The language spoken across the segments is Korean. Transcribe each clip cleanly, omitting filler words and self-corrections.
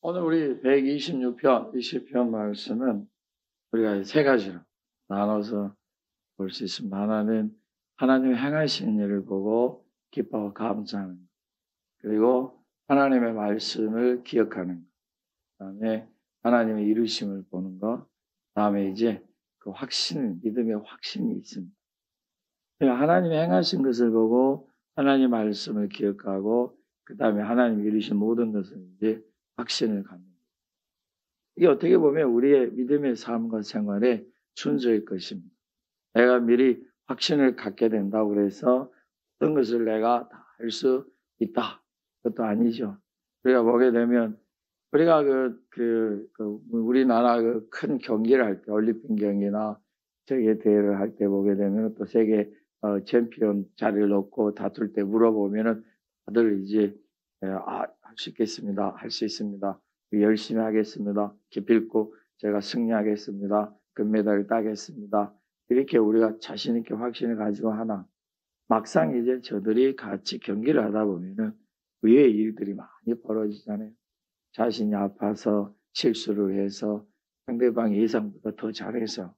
오늘 우리 126편, 20편 말씀은 우리가 세 가지로 나눠서 볼 수 있습니다. 하나는 하나님의 행하신 일을 보고 기뻐하고 감사하는 것. 그리고 하나님의 말씀을 기억하는 것. 그다음에 하나님의 이루심을 보는 것. 그다음에 이제 그 확신, 믿음의 확신이 있습니다. 하나님의 행하신 것을 보고 하나님의 말씀을 기억하고 그다음에 하나님이 이루신 모든 것을 이제 확신을 갖는 것. 이게 어떻게 보면 우리의 믿음의 삶과 생활의 순서일 것입니다. 내가 미리 확신을 갖게 된다고 그래서 어떤 것을 내가 다 할 수 있다. 그것도 아니죠. 우리가 보게 되면 우리가 우리나라 큰 경기를 할 때, 올림픽 경기나 세계 대회를 할 때 보게 되면 또 세계 챔피언 자리를 놓고 다툴 때 물어보면은 다들 이제 할 수 있겠습니다. 할 수 있습니다. 열심히 하겠습니다. 기필코 제가 승리하겠습니다. 금메달을 따겠습니다. 이렇게 우리가 자신 있게 확신을 가지고 하나 막상 이제 저들이 같이 경기를 하다 보면은 의외의 일들이 많이 벌어지잖아요. 자신이 아파서 실수를 해서 상대방 예상보다 더 잘해서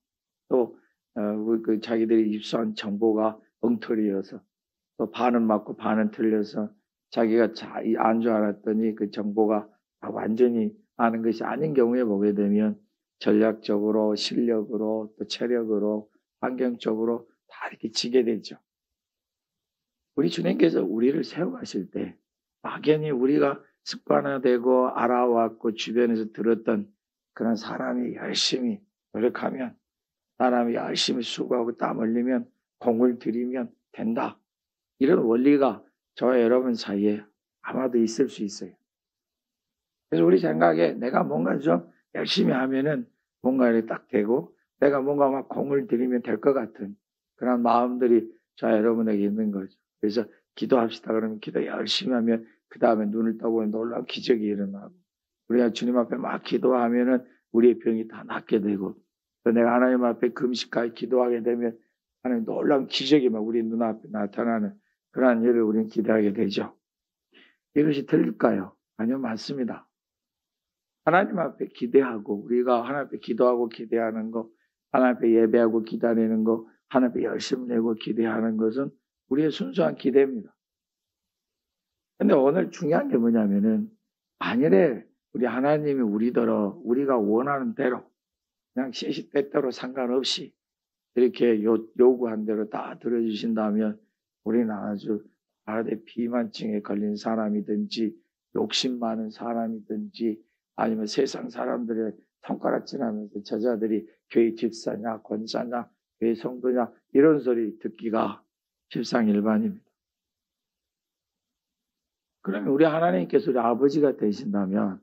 또 자기들이 입수한 정보가 엉터리여서 또 반은 맞고 반은 틀려서 자기가 안 줄 알았더니 그 정보가 완전히 아는 것이 아닌 경우에 보게 되면 전략적으로 실력으로 또 체력으로 환경적으로 다 이렇게 지게 되죠. 우리 주님께서 우리를 세워가실 때 막연히 우리가 습관화되고 알아왔고 주변에서 들었던 그런 사람이 열심히 노력하면 사람이 열심히 수고하고 땀 흘리면 공을 들이면 된다. 이런 원리가 저와 여러분 사이에 아마도 있을 수 있어요. 그래서 우리 생각에 내가 뭔가 좀 열심히 하면은 뭔가를 딱 되고 내가 뭔가 막 공을 들이면 될 것 같은 그런 마음들이 저와 여러분에게 있는 거죠. 그래서 기도합시다 그러면 기도 열심히 하면 그 다음에 눈을 떠보면 놀라운 기적이 일어나고 우리가 주님 앞에 막 기도하면은 우리의 병이 다 낫게 되고 또 내가 하나님 앞에 금식하여 기도하게 되면 하나님 놀라운 기적이 막 우리 눈앞에 나타나는 그러한 일을 우리는 기대하게 되죠. 이것이 틀릴까요? 아니요, 맞습니다. 하나님 앞에 기대하고 우리가 하나님 앞에 기도하고 기대하는 거, 하나님 앞에 예배하고 기다리는 거, 하나님 앞에 열심히 내고 기대하는 것은 우리의 순수한 기대입니다. 근데 오늘 중요한 게 뭐냐면은 만일에 우리 하나님이 우리가 원하는 대로 그냥 시시때때로 상관없이 이렇게 요구한 대로 다 들어주신다면 우리는 아주 바라대 비만증에 걸린 사람이든지 욕심 많은 사람이든지 아니면 세상 사람들의 손가락질하면서 저자들이 교회 집사냐 권사냐 교회 성도냐 이런 소리 듣기가 십상일반입니다. 그러면 우리 하나님께서 우리 아버지가 되신다면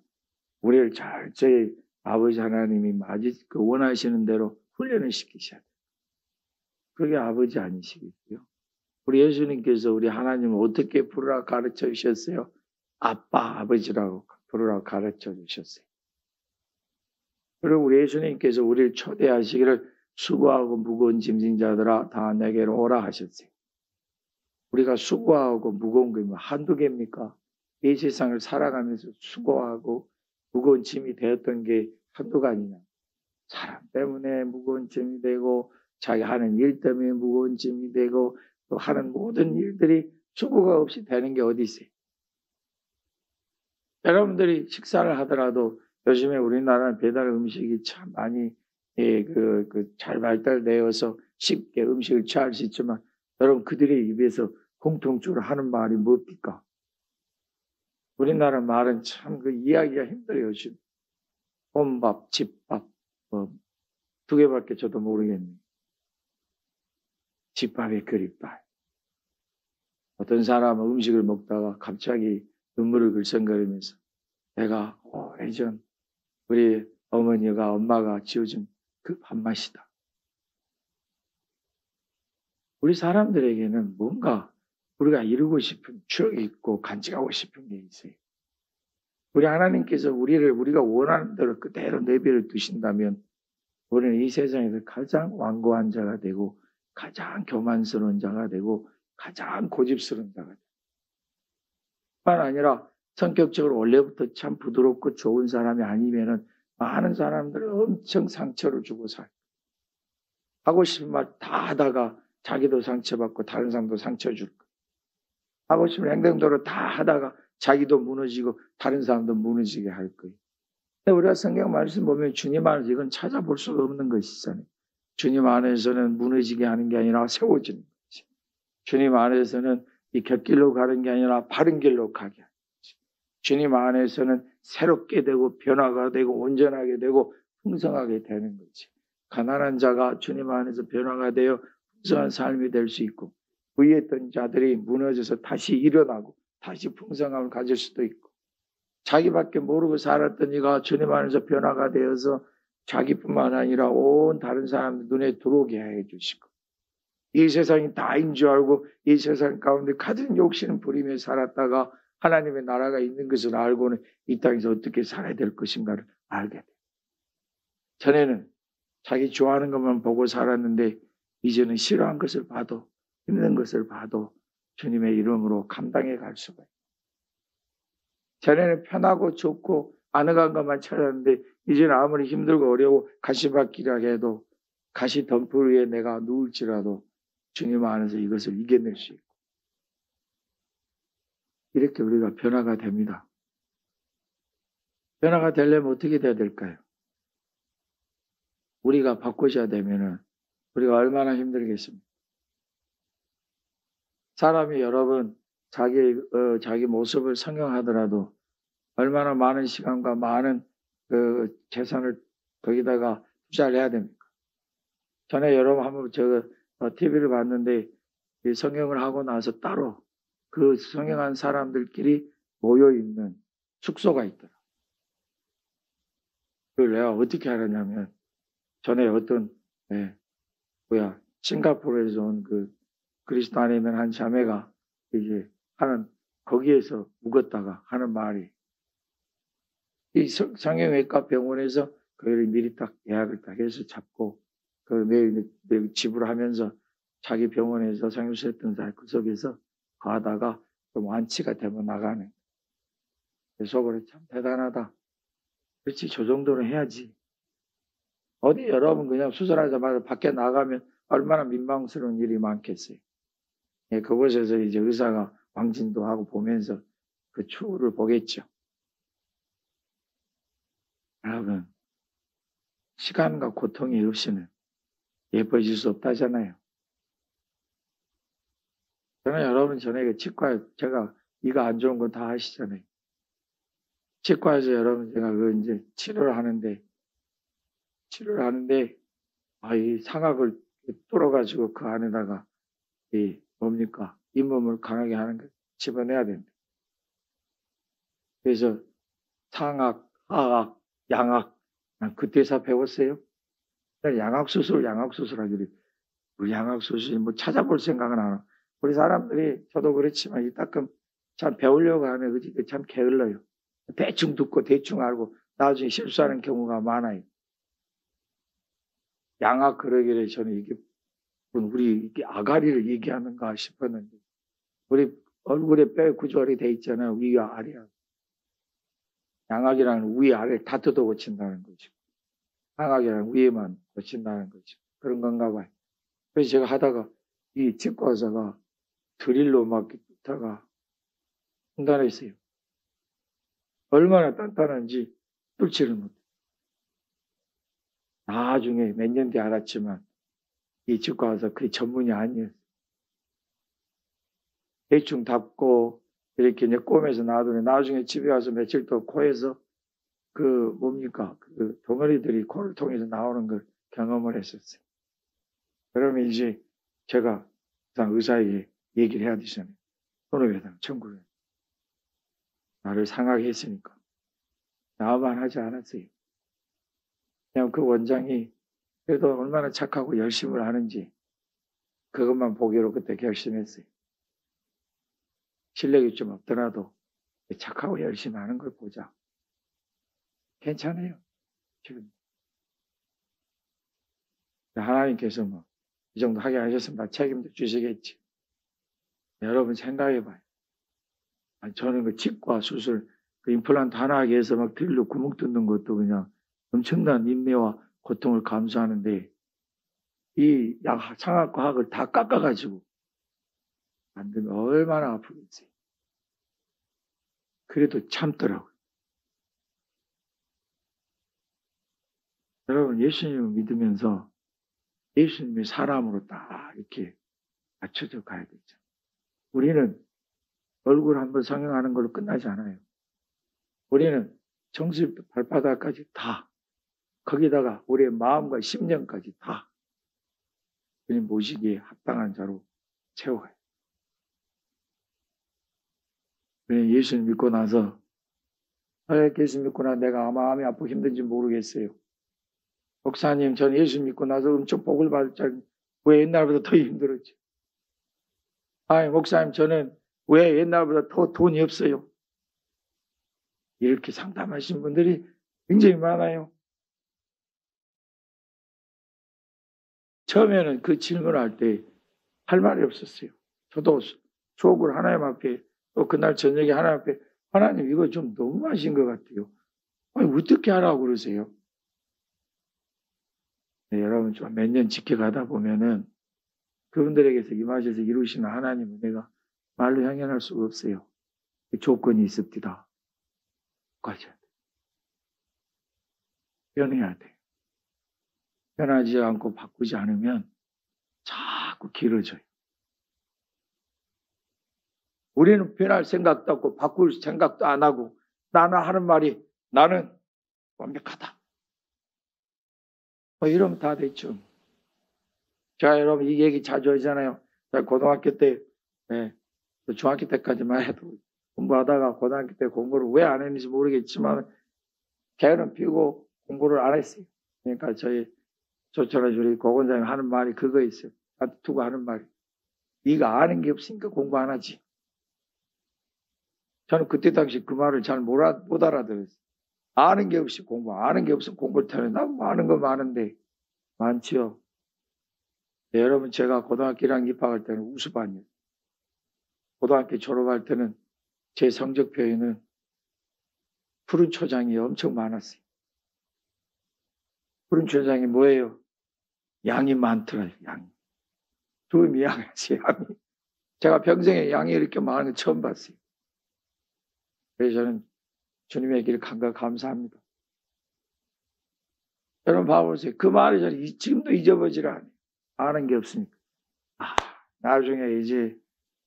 우리를 철저히 아버지 하나님이 원하시는 대로 훈련을 시키셔야 돼요. 그게 아버지 아니시겠어요? 우리 예수님께서 우리 하나님을 어떻게 부르라 가르쳐 주셨어요? 아빠, 아버지라고 부르라 가르쳐 주셨어요. 그리고 우리 예수님께서 우리를 초대하시기를 수고하고 무거운 짐진 자들아 다 내게로 오라 하셨어요. 우리가 수고하고 무거운 게 한두 개입니까? 이 세상을 살아가면서 수고하고 무거운 짐이 되었던 게 한두가 아니냐. 사람 때문에 무거운 짐이 되고 자기 하는 일 때문에 무거운 짐이 되고 또 하는 모든 일들이 수고가 없이 되는 게 어디 있어요? 여러분들이 식사를 하더라도 요즘에 우리나라는 배달 음식이 참 많이 잘 발달되어서 쉽게 음식을 취할 수 있지만 여러분 그들의 입에서 공통적으로 하는 말이 뭡니까? 우리나라 말은 참 이해하기가 힘들어요. 요즘 혼밥, 집밥 두 개밖에 저도 모르겠네요. 집밥에 그립밥. 어떤 사람은 음식을 먹다가 갑자기 눈물을 글썽거리면서 내가 오래전 우리 엄마가 지어준 그 밥맛이다. 우리 사람들에게는 뭔가 우리가 이루고 싶은 추억이 있고 간직하고 싶은 게 있어요. 우리 하나님께서 우리가 원하는 대로 그대로 내버려 두신다면 우리는 이 세상에서 가장 완고한 자가 되고 가장 교만스러운 자가 되고 가장 고집스러운 자가 되고 뿐만 아니라 성격적으로 원래부터 참 부드럽고 좋은 사람이 아니면은 많은 사람들은 엄청 상처를 주고 살아요. 하고 싶은 말 다 하다가 자기도 상처받고 다른 사람도 상처 줄 거예요. 하고 싶은 행동대로 다 하다가 자기도 무너지고 다른 사람도 무너지게 할 거예요. 근데 우리가 성경 말씀 보면 주님 안에서 이건 찾아볼 수가 없는 것이잖아요. 주님 안에서는 무너지게 하는 게 아니라 세워지는 거지. 주님 안에서는 이 곁길로 가는 게 아니라 바른 길로 가게 하는 거지. 주님 안에서는 새롭게 되고 변화가 되고 온전하게 되고 풍성하게 되는 거지. 가난한 자가 주님 안에서 변화가 되어 풍성한 삶이 될 수 있고, 위에 있던 자들이 무너져서 다시 일어나고 다시 풍성함을 가질 수도 있고, 자기밖에 모르고 살았던 이가 주님 안에서 변화가 되어서 자기뿐만 아니라 온 다른 사람들 눈에 들어오게 해 주시고, 이 세상이 다인 줄 알고 이 세상 가운데 가진 욕심을 부리며 살았다가 하나님의 나라가 있는 것을 알고는 이 땅에서 어떻게 살아야 될 것인가를 알게 돼요. 전에는 자기 좋아하는 것만 보고 살았는데 이제는 싫어하는 것을 봐도 힘든 것을 봐도 주님의 이름으로 감당해 갈 수가 있어요. 전에는 편하고 좋고 아늑한 것만 찾았는데 이제는 아무리 힘들고 어려워 가시밭길이라 해도 가시 덤불 위에 내가 누울지라도 주님 안에서 이것을 이겨낼 수 있고, 이렇게 우리가 변화가 됩니다. 변화가 되려면 어떻게 돼야 될까요? 우리가 바꾸셔야 되면은 우리가 얼마나 힘들겠습니까? 사람이 여러분 자기 모습을 성형하더라도 얼마나 많은 시간과 많은 그 재산을 거기다가 투자를 해야 됩니까? 전에 여러분 한번 TV를 봤는데 이 성형을 하고 나서 따로 그 성형한 사람들끼리 모여 있는 숙소가 있더라. 그걸 내가 어떻게 알았냐면 전에 어떤 싱가포르에서 온 그 그리스도 안에 있는 한 자매가 이제 거기에서 묵었다가 하는 말이, 이 성형외과 병원에서 그걸 미리 딱 예약을 딱 해서 잡고 그 매일 지불하면서 자기 병원에서 성형수 했던 사람 그 속에서 가다가 좀 완치가 되면 나가네. 속으로 참 대단하다. 그렇지, 저 정도는 해야지. 어디 여러분 그냥 수술하자마자 밖에 나가면 얼마나 민망스러운 일이 많겠어요. 그곳에서 이제 의사가 왕진도 하고 보면서 그 추후를 보겠죠. 여러분, 시간과 고통이 없이는 예뻐질 수 없다잖아요. 저는 여러분 전에 치과에 제가 이가 안 좋은 거 다 아시잖아요. 치과에서 여러분 제가 이제 치료를 하는데 이 상악을 뚫어가지고 그 안에다가 잇몸을 강하게 하는 거 집어내야 됩니다. 그래서 상악, 하악, 양악, 그 대사 배웠어요? 양악수술 하기를, 우리 양악수술이 뭐 찾아볼 생각은 안 하고, 우리 사람들이 저도 그렇지만 이따끔 참 배우려고 하면 참 게을러요. 대충 듣고 대충 알고 나중에 실수하는 경우가 많아요. 양악 그러기를 저는 이게 아가리를 얘기하는가 싶었는데, 우리 얼굴에 뼈 구조리 돼 있잖아요. 위와 아래야. 양악이라는 위 아래를 다 뜯어 고친다는 거죠. 상악이라는 위에만 고친다는 거죠. 그런 건가 봐요. 그래서 제가 하다가 이 치과 의사가 드릴로 막 뚫다가 중단했어요. 얼마나 단단한지 뚫지를 못해. 나중에 몇 년 뒤에 알았지만 이 치과 의사 그게 전문이 아니었어요. 대충 닫고 이렇게 이제 꿰매서 놔두니 나중에 집에 와서 며칠 더 코에서 그 덩어리들이 코를 통해서 나오는 걸 경험을 했었어요. 그러면 이제 제가 의사에게 얘기를 해야 되잖아요. 손해배상 청구를. 나를 상하게 했으니까. 나만 하지 않았어요. 그냥 그 원장이 그래도 얼마나 착하고 열심을 하는지 그것만 보기로 그때 결심했어요. 실력이 좀 없더라도 착하고 열심히 하는 걸 보자. 괜찮아요. 지금 하나님께서 이 정도 하게 하셨으면 나 책임도 주시겠지. 여러분 생각해봐요. 아니, 저는 그 치과 수술, 그 임플란트 하나 하기 위해서 막 드릴로 구멍 뚫는 것도 그냥 엄청난 인내와 고통을 감수하는데 이 상악과학을 다 깎아가지고 만들면 얼마나 아프겠어요. 그래도 참더라고요. 여러분, 예수님을 믿으면서 예수님의 사람으로 딱 이렇게 맞춰져 가야 되죠. 우리는 얼굴 한번 성형하는 걸로 끝나지 않아요. 우리는 정수부터 발바닥까지 다, 거기다가 우리의 마음과 심령까지 다 주님 모시기에 합당한 자로 채워가요. 예수님 믿고 나서 예수 믿고 나 내가 마음이 아프고 힘든지 모르겠어요. 목사님, 저는 예수 믿고 나서 엄청 복을 받을 왜 옛날보다 더 힘들었지? 아니, 목사님, 저는 왜 옛날보다 더 돈이 없어요? 이렇게 상담하신 분들이 굉장히 많아요. 처음에는 그 질문을 할 때 할 말이 없었어요. 저도 수업을 하나님 앞에 또 그날 저녁에 하나님 앞에 하나님 이거 좀 너무 하신 것 같아요. 아니, 어떻게 하라고 그러세요? 네, 여러분 좀 몇 년 지켜가다 보면은 그분들에게서 임하셔서 이루시는 하나님은 내가 말로 향연할 수가 없어요. 조건이 있습니다. 가셔야 돼. 변해야 돼. 변하지 않고 바꾸지 않으면 자꾸 길어져요. 우리는 변할 생각도 없고 바꿀 생각도 안 하고 나는 하는 말이 나는 완벽하다. 뭐 이러면 다 됐죠. 자, 여러분 이 얘기 자주 하잖아요. 제가 고등학교 때, 중학교 때까지만 해도 공부하다가 고등학교 때 공부를 왜 안 했는지 모르겠지만 게으름 피우고 공부를 안 했어요. 그러니까 저처럼 우리 고건장님 하는 말이 그거 있어요. 두고 하는 말이. 네가 아는 게 없으니까 공부 안 하지. 저는 그때 당시 그 말을 잘 못 알아들었어요. 아는 게 없이 아는 게 없으면 공부를 타면 나 아는 거 많은데 많지요. 네, 여러분 제가 고등학교 1학년 입학할 때는 우수반이에요. 고등학교 졸업할 때는 제 성적표에는 푸른 초장이 엄청 많았어요. 푸른 초장이 뭐예요? 양이 많더라고요. 양이. 주님이 양이지, 양이. 제가 평생에 양이 이렇게 많은 거 처음 봤어요. 그래서 저는 주님의 길 간 거 감사합니다. 여러분 봐보세요. 그 말이 저는 지금도 잊어버리질 않아요. 아는 게 없으니까. 나중에 이제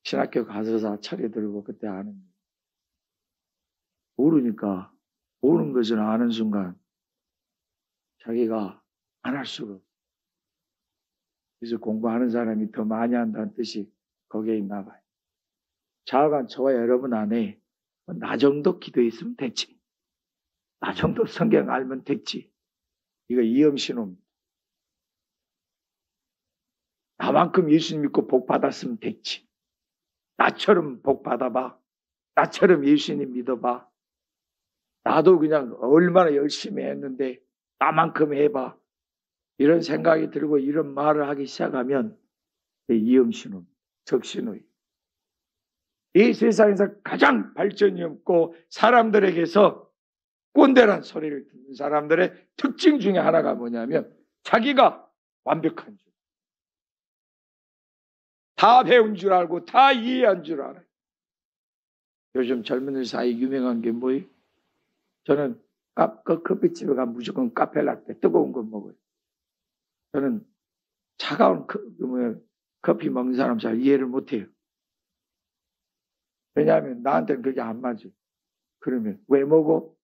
신학교 가서 차례 들고 그때 아는 거예요. 모르니까 모르는 것을 아는 순간 자기가 안 할 수가 없어요. 그래서 공부하는 사람이 더 많이 한다는 뜻이 거기에 있나 봐요. 자아간 저와 여러분 안에 나 정도 기도했으면 됐지. 나 정도 성경 알면 됐지. 이거 이음신호입니다. 나만큼 예수님 믿고 복 받았으면 됐지. 나처럼 복 받아봐. 나처럼 예수님 믿어봐. 나도 그냥 얼마나 열심히 했는데 나만큼 해봐. 이런 생각이 들고 이런 말을 하기 시작하면 이음신호, 적신호예요. 이 세상에서 가장 발전이 없고 사람들에게서 꼰대란 소리를 듣는 사람들의 특징 중에 하나가 뭐냐면 자기가 완벽한 줄. 다 배운 줄 알고 다 이해한 줄 알아요. 요즘 젊은이들 사이 유명한 게 뭐예요? 저는 커피집에 가면 무조건 카페라떼 뜨거운 거 먹어요. 저는 차가운 커피 먹는 사람 잘 이해를 못해요. 왜냐하면 나한테는 그게 안 맞아요. 그러면 왜 먹어?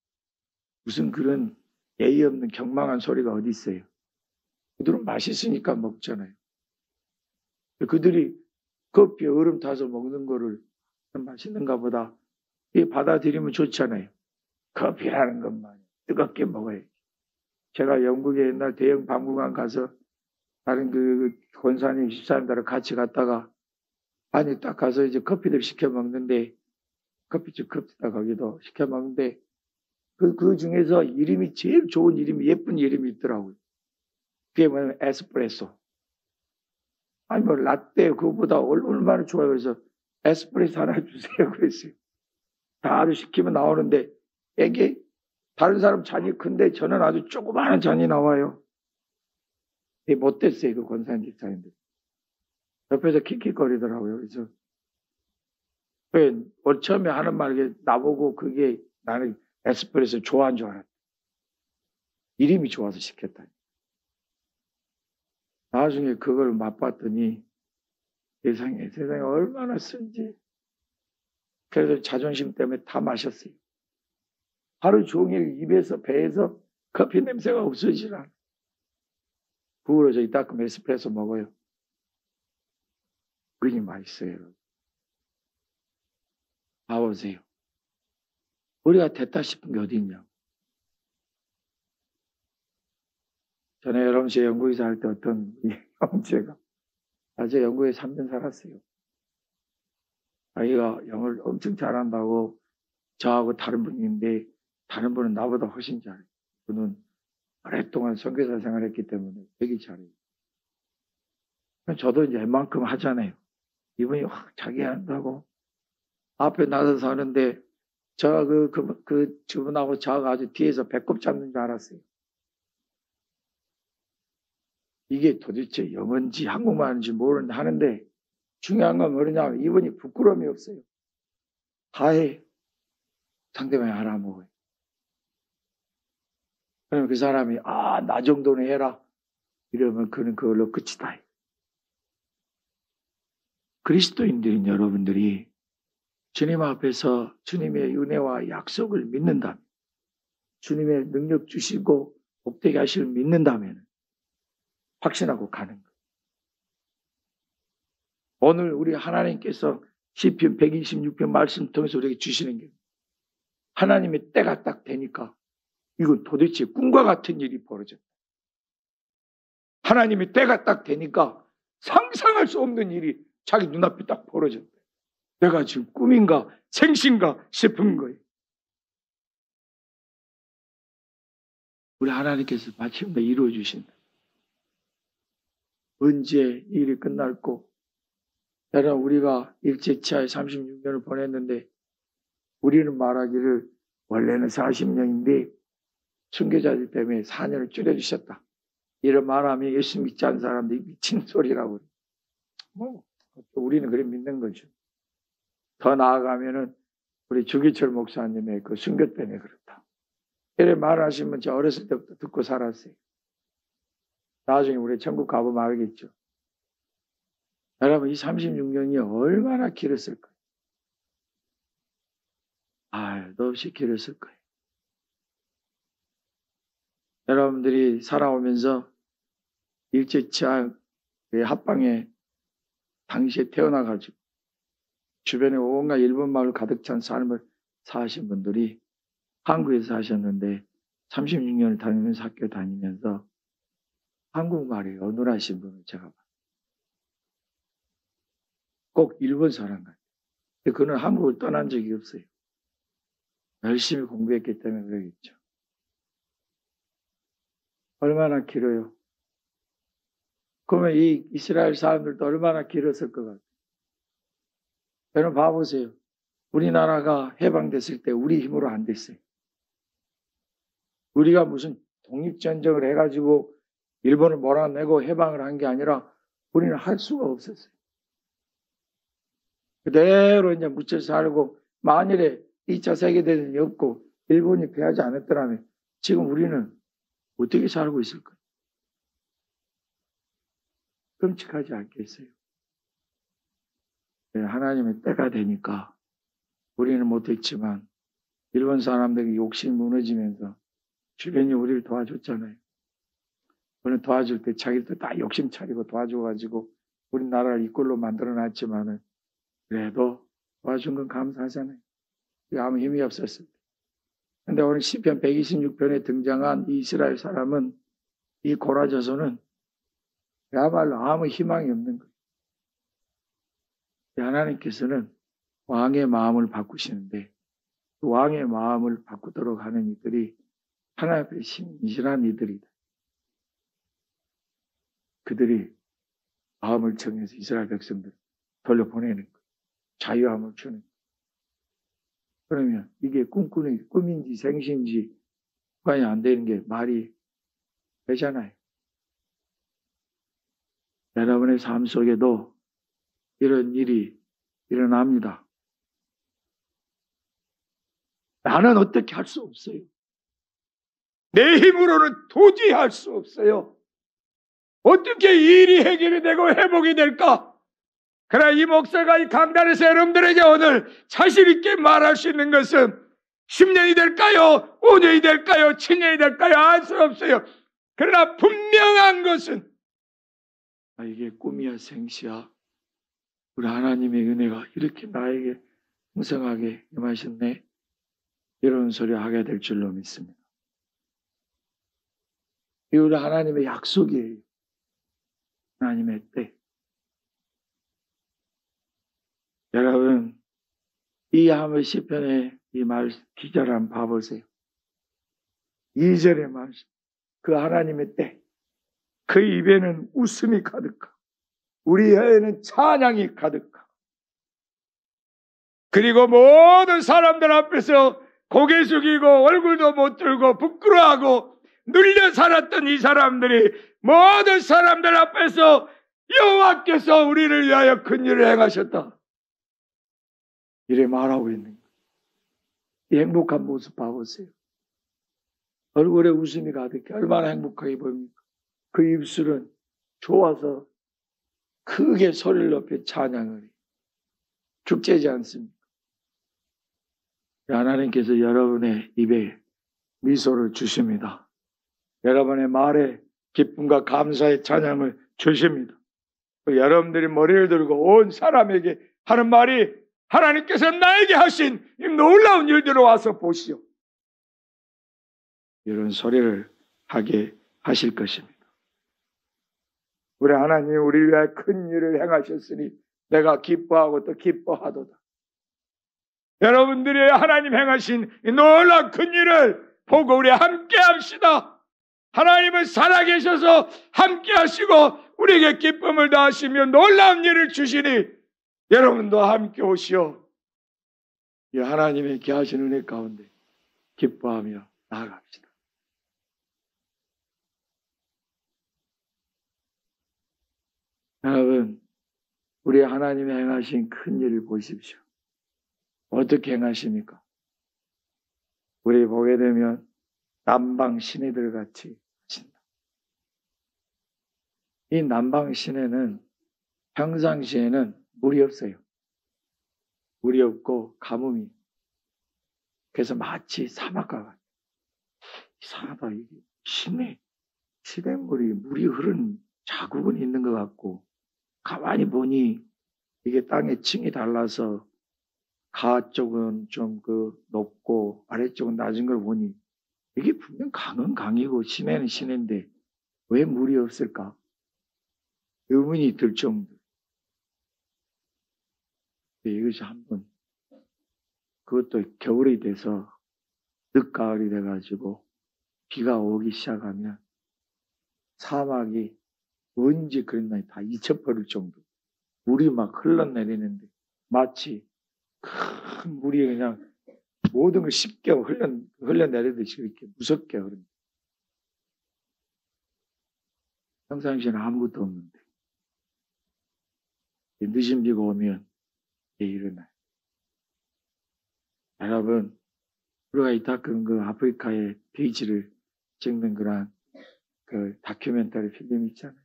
무슨 그런 예의 없는 경망한 소리가 어디 있어요? 그들은 맛있으니까 먹잖아요. 그들이 커피에 얼음 타서 먹는 거를 맛있는가 보다 받아들이면 좋잖아요. 커피라는 것만 뜨겁게 먹어야지. 제가 영국에 옛날 대형 박물관 가서 다른 그 권사님, 집사님들하고 같이 갔다가 안에 딱 가서 이제 커피들 시켜 먹는데 커피집 커피다 거기도 시켜 먹는데 그 중에서 이름이 제일 좋은 이름이 예쁜 이름이 있더라고요. 그게 뭐냐면 에스프레소. 아니 뭐 라떼 그거보다 얼마나 좋아요. 그래서 에스프레소 하나 주세요 그랬어요. 다 아주 시키면 나오는데 애기 다른 사람 잔이 큰데 저는 아주 조그마한 잔이 나와요. 이게 못됐어요. 그 권사님 집사님들. 옆에서 킥킥거리더라고요. 그래서 처음에 하는 말이 나보고 그게 나는 에스프레소 좋아한 줄 알았다. 이름이 좋아서 시켰다. 나중에 그걸 맛봤더니 세상에 얼마나 쓴지. 그래서 자존심 때문에 다 마셨어요. 하루 종일 입에서 배에서 커피 냄새가 없어지질 않아요. 구우러져 이따끔 에스프레소 먹어요. 그게 맛있어요. 봐보세요. 우리가 됐다 싶은 게 어디 있냐. 전에 여러분씨 영국에서 할 때 어떤 형제가 아주 영국에 3년 살았어요. 자기가 영어를 엄청 잘한다고 저하고 다른 분인데 다른 분은 나보다 훨씬 잘해요. 그는 오랫동안 선교사 생활했기 때문에 되게 잘해요. 저도 이제 웬만큼 하잖아요. 이분이 확 자기 한다고 앞에 나서서 하는데 제가 그 주분하고 저하고 아주 뒤에서 배꼽 잡는 줄 알았어요. 이게 도대체 영어인지 한국말인지 모르는데 하는데 중요한 건 뭐냐면 이분이 부끄러움이 없어요. 다해 상대방이 알아먹어요. 그러면 그 사람이 나 정도는 해라 이러면 그는 그걸로 끝이다. 그리스도인들인 여러분들이 주님 앞에서 주님의 은혜와 약속을 믿는다면 주님의 능력 주시고 복되게 하실 믿는다면 확신하고 가는 거예요. 오늘 우리 하나님께서 시편 126편 말씀 통해서 우리에게 주시는 게 하나님의 때가 딱 되니까 이건 도대체 꿈과 같은 일이 벌어졌다. 하나님의 때가 딱 되니까 상상할 수 없는 일이 자기 눈앞에 딱 벌어졌다. 내가 지금 꿈인가 생신가 싶은 거예요. 우리 하나님께서 마침내 이루어 주신다. 언제 일이 끝날고 여러분 우리가 일제치하에 36년을 보냈는데 우리는 말하기를 원래는 40년인데 순교자들 때문에 4년을 줄여주셨다. 이런 말하면 예수 믿지 않는 사람들이 미친 소리라고. 우리는 그래 믿는 거죠. 더 나아가면은 우리 주기철 목사님의 그 순교 때문에 그렇다. 이래 말하시면 제가 어렸을 때부터 듣고 살았어요. 나중에 우리 천국 가보면 알겠죠. 여러분 이 36년이 얼마나 길었을까요? 도 없이 길었을 거예요. 여러분들이 살아오면서 일제치하 합방에 당시에 태어나가지고 주변에 온갖 일본 마을 가득 찬 삶을 사신 분들이 한국에서 사셨는데 36년을 다니면서 학교 다니면서 한국말이 어눌하신 분을 제가 봤어요. 꼭 일본 사람 같아요. 그는 한국을 떠난 적이 없어요. 열심히 공부했기 때문에 그러겠죠. 얼마나 길어요? 그러면 이 이스라엘 사람들도 얼마나 길었을 것 같아요. 여러분 봐보세요. 우리나라가 해방됐을 때 우리 힘으로 안 됐어요. 우리가 무슨 독립전쟁을 해가지고 일본을 몰아내고 해방을 한 게 아니라 우리는 할 수가 없었어요. 그대로 이제 묻혀 살고 만일에 2차 세계대전이 없고 일본이 패하지 않았더라면 지금 우리는 어떻게 살고 있을까요? 끔찍하지 않겠어요? 하나님의 때가 되니까 우리는 못했지만 일본 사람들이 욕심이 무너지면서 주변이 우리를 도와줬잖아요. 우리는 도와줄 때 자기들도 다 욕심 차리고 도와줘가지고 우리나라를 이 꼴로 만들어놨지만은 그래도 도와준 건 감사하잖아요. 아무 힘이 없었을 때. 근데 오늘 시편 126편에 등장한 이 이스라엘 사람은 이 고라져서는 그야말로 아무 희망이 없는 거예요. 하나님께서는 왕의 마음을 바꾸시는데 그 왕의 마음을 바꾸도록 하는 이들이 하나님 앞에 신실한 이들이다. 그들이 마음을 정해서 이스라엘 백성들 돌려보내는 거예요. 자유함을 주는 거예요. 그러면 이게 꿈인지 생신지 관이 안 되는 게 말이 되잖아요. 여러분의 삶 속에도 이런 일이 일어납니다. 나는 어떻게 할 수 없어요. 내 힘으로는 도저히 할 수 없어요. 어떻게 이 일이 해결이 되고 회복이 될까? 그러나 이 목사가 이 강단에서 여러분들에게 오늘 자신 있게 말할 수 있는 것은 10년이 될까요? 5년이 될까요? 7년이 될까요? 알 수 없어요. 그러나 분명한 것은 이게 꿈이야 생시야. 우리 하나님의 은혜가 이렇게 나에게 풍성하게 임하셨네. 이런 소리 하게 될 줄로 믿습니다. 이 우리 하나님의 약속이에요. 하나님의 때. 여러분, 이 하물 시편의 이 말 기절 한번 봐보세요. 2절의 말씀. 그 하나님의 때. 그 입에는 웃음이 가득하고 우리 혀에는 찬양이 가득하고 그리고 모든 사람들 앞에서 고개 숙이고 얼굴도 못 들고 부끄러워하고 눌려 살았던 이 사람들이 모든 사람들 앞에서 여호와께서 우리를 위하여 큰 일을 행하셨다. 이래 말하고 있는 거예요. 이 행복한 모습 봐보세요. 얼굴에 웃음이 가득해 얼마나 행복하게 보입니까? 그 입술은 좋아서 크게 소리를 높여 찬양을 해요. 축제지 않습니까? 하나님께서 여러분의 입에 미소를 주십니다. 여러분의 말에 기쁨과 감사의 찬양을 주십니다. 여러분들이 머리를 들고 온 사람에게 하는 말이 하나님께서 나에게 하신 이 놀라운 일들을 와서 보시오. 이런 소리를 하게 하실 것입니다. 우리 하나님이 우리를 위하여 큰 일을 행하셨으니 내가 기뻐하고 또 기뻐하도다. 여러분들이 하나님 행하신 이 놀라운 큰 일을 보고 우리 함께 합시다. 하나님은 살아계셔서 함께 하시고 우리에게 기쁨을 더하시며 놀라운 일을 주시니 여러분도 함께 오시오. 이 하나님의 귀하신 은혜 가운데 기뻐하며 나아갑시다. 여러분, 우리 하나님이 행하신 큰 일을 보십시오. 어떻게 행하십니까? 우리 보게 되면 남방 시내들 같이 하신다. 이 남방 시내는 평상시에는 물이 없어요. 물이 없고 가뭄이. 그래서 마치 사막과 같아요. 이상하다. 이게 시냇물이 물이 흐르는 자국은 있는 것 같고 가만히 보니 이게 땅에 층이 달라서 가 쪽은 좀 높고 아래쪽은 낮은 걸 보니 이게 분명 강은 강이고 시내는 시내인데 왜 물이 없을까? 의문이 들 정도. 이것이 한번 그것도 겨울이 돼서 늦가을이 돼가지고 비가 오기 시작하면 사막이 언제 그랬나 다 잊혀버릴 정도 물이 막 흘러내리는데 마치 큰 물이 그냥 모든 걸 쉽게 흘러내리듯이 그렇게 무섭게 흐릅니다. 평상시에는 아무것도 없는데 늦은 비가 오면 일어나요. 여러분, 우리가 이따금 그 아프리카의 베이지를 찍는 그런 그 다큐멘터리 필름 있잖아요.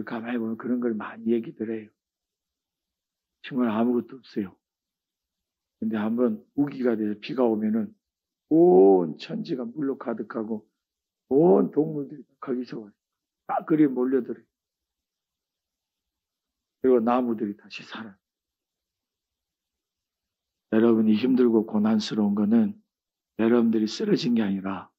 가만히 보면 그런 걸 많이 얘기들 해요. 정말 아무것도 없어요. 근데 한번 우기가 돼서 비가 오면은 온 천지가 물로 가득하고 온 동물들이 거기서 와요. 딱 그리 몰려들어요. 그리고 나무들이 다시 살아요. 여러분이 힘들고 고난스러운 거는 여러분들이 쓰러진 게 아니라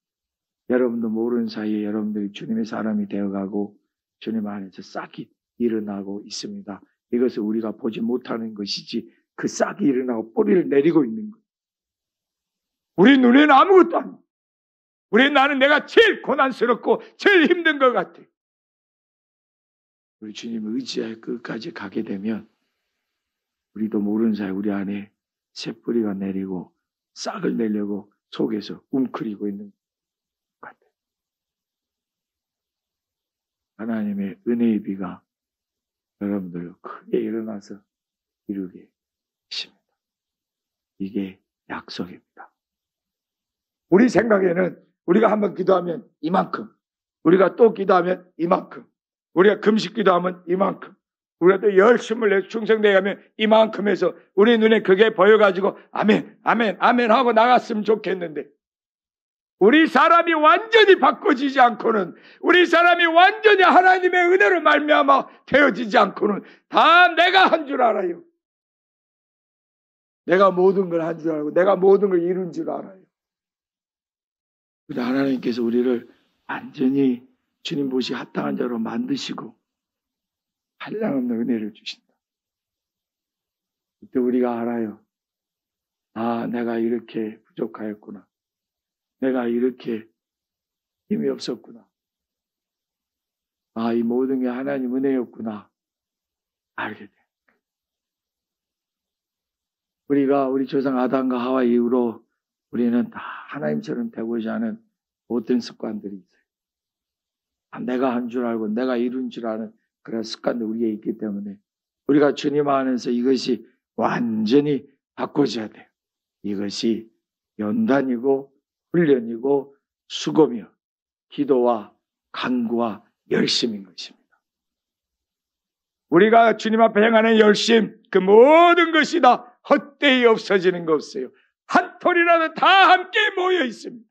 여러분도 모르는 사이에 여러분들이 주님의 사람이 되어가고 주님 안에서 싹이 일어나고 있습니다. 이것을 우리가 보지 못하는 것이지 그 싹이 일어나고 뿌리를 내리고 있는 거예요. 우리 눈에는 아무것도 안 보여요. 우리 나는 내가 제일 고난스럽고 제일 힘든 것 같아. 우리 주님을 의지하여 끝까지 가게 되면 우리도 모르는 사이 우리 안에 새 뿌리가 내리고 싹을 내려고 속에서 웅크리고 있는 것 같아요. 하나님의 은혜의 비가 여러분들 크게 일어나서 이루게 하십니다. 이게 약속입니다. 우리 생각에는 우리가 한번 기도하면 이만큼, 우리가 또 기도하면 이만큼, 우리가 금식 기도하면 이만큼, 우리가 또 열심을 내서 충성되게 하면 이만큼 해서 우리 눈에 그게 보여가지고 아멘, 아멘, 아멘 하고 나갔으면 좋겠는데, 우리 사람이 완전히 바꿔지지 않고는, 우리 사람이 완전히 하나님의 은혜로 말미암아 되어지지 않고는 다 내가 한 줄 알아요. 내가 모든 걸 한 줄 알고 내가 모든 걸 이룬 줄 알아요. 그런데 하나님께서 우리를 완전히 주님 보시 합당한 자로 만드시고 한량없는 은혜를 주신다. 그때 우리가 알아요. 아, 내가 이렇게 부족하였구나. 내가 이렇게 힘이 없었구나. 아, 이 모든 게 하나님 은혜였구나. 알게 돼. 우리 조상 아담과 하와 이후로 우리는 다 하나님처럼 되고자 하는 모든 습관들이 있어요. 내가 한 줄 알고 내가 이룬 줄 아는 그런 습관도 우리에 있기 때문에 우리가 주님 안에서 이것이 완전히 바꿔져야 돼요. 이것이 연단이고 훈련이고 수고며 기도와 간구와 열심인 것입니다. 우리가 주님 앞에 행하는 열심, 그 모든 것이 다 헛되이 없어지는 거 없어요. 한 톨이라도 다 함께 모여 있습니다.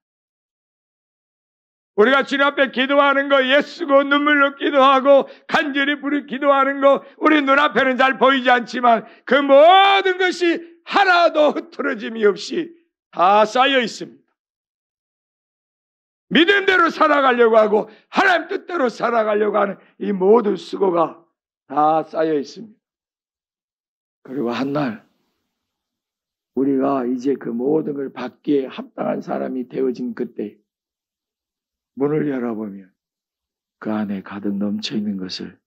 우리가 주님 앞에 기도하는 거, 예수고 눈물로 기도하고 간절히 부르 기도하는 거, 우리 눈앞에는 잘 보이지 않지만 그 모든 것이 하나도 흐트러짐이 없이 다 쌓여 있습니다. 믿음대로 살아가려고 하고 하나님 뜻대로 살아가려고 하는 이 모든 수고가 다 쌓여 있습니다. 그리고 한날 우리가 이제 그 모든 걸 받기에 합당한 사람이 되어진 그때 문을 열어보면 그 안에 가득 넘쳐 있는 것을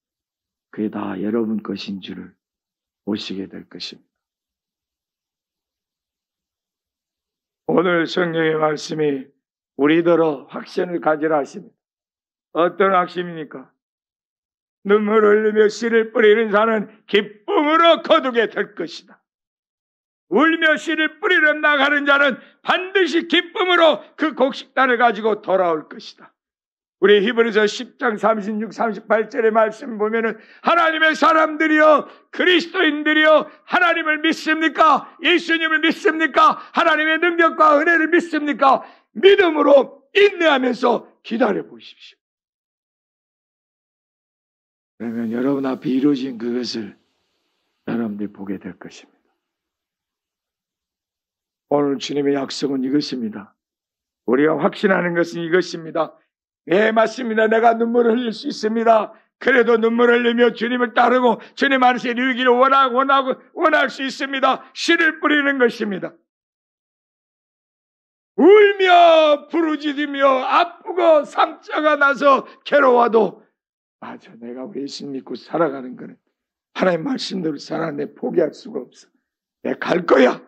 그게 다 여러분 것인 줄을 보시게 될 것입니다. 오늘 성경의 말씀이 우리더러 확신을 가지라 하십니다. 어떤 확신입니까? 눈물을 흘리며 씨를 뿌리는 자는 기쁨으로 거두게 될 것이다. 울며 씨를 뿌리러 나가는 자는 반드시 기쁨으로 그 곡식단을 가지고 돌아올 것이다. 우리 히브리서 10장 36, 38절의 말씀 보면은 하나님의 사람들이여, 그리스도인들이여, 하나님을 믿습니까? 예수님을 믿습니까? 하나님의 능력과 은혜를 믿습니까? 믿음으로 인내하면서 기다려 보십시오. 그러면 여러분 앞에 이루어진 그것을 여러분들이 보게 될 것입니다. 오늘 주님의 약속은 이것입니다. 우리가 확신하는 것은 이것입니다. 네, 맞습니다. 내가 눈물을 흘릴 수 있습니다. 그래도 눈물을 흘리며 주님을 따르고 주님 안에서 이루기를 원할 수 있습니다. 씨를 뿌리는 것입니다. 울며 부르짖으며 아프고 상처가 나서 괴로워도 맞아, 내가 예수 믿고 살아가는 거는 하나님 말씀대로 살아내 포기할 수가 없어. 내가 갈 거야.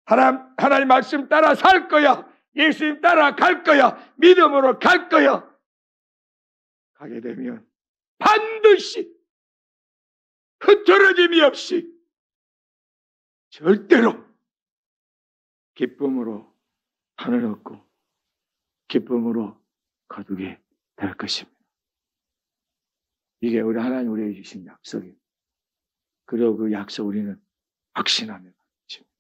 하나님 말씀 따라 살 거야. 예수님 따라 갈 거야. 믿음으로 갈 거야. 가게 되면 반드시 흐트러짐이 없이 절대로 기쁨으로 하늘 얻고 기쁨으로 거두게 될 것입니다. 이게 우리 하나님 우리에게 주신 약속입니다. 그리고 그 약속 우리는 확신하며 가르칩니다.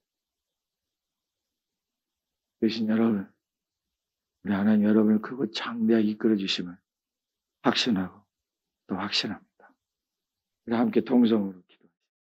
대신 여러분, 우리 하나님 여러분을 크고 장대하게 이끌어 주심을 확신하고 또 확신합니다. 우리 함께 통성으로